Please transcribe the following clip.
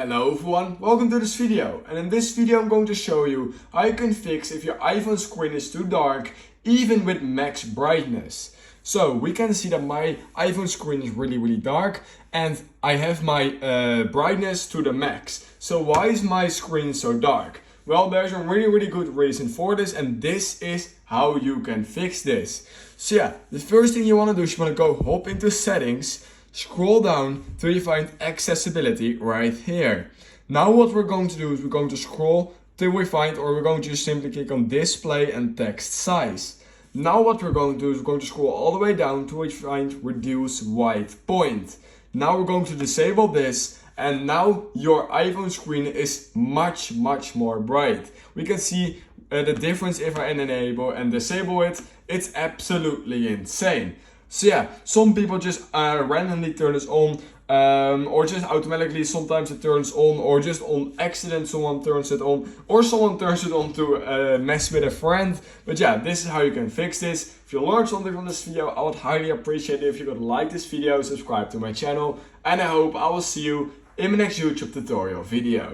Hello everyone, welcome to this video, and in this video I'm going to show you how you can fix if your iPhone screen is too dark even with max brightness. So we can see that my iPhone screen is really dark and I have my brightness to the max. So why is my screen so dark? Well, there's a really good reason for this, and this is how you can fix this. So yeah, the first thing you want to do is you want to go hop into settings, scroll down till you find accessibility right here. Now what we're going to do is we're going to scroll till we find, or we're going to just simply click on display and text size. Now what we're going to do is we're going to scroll all the way down till we find reduce white point. Now we're going to disable this, and now your iPhone screen is much more bright. We can see the difference if I enable and disable it. It's absolutely insane. So yeah, some people just randomly turn this on, or just automatically sometimes it turns on, or just on accident someone turns it on, or someone turns it on to mess with a friend. But yeah, this is how you can fix this. If you learned something from this video, I would highly appreciate it if you could like this video, subscribe to my channel, and I hope I will see you in my next YouTube tutorial video.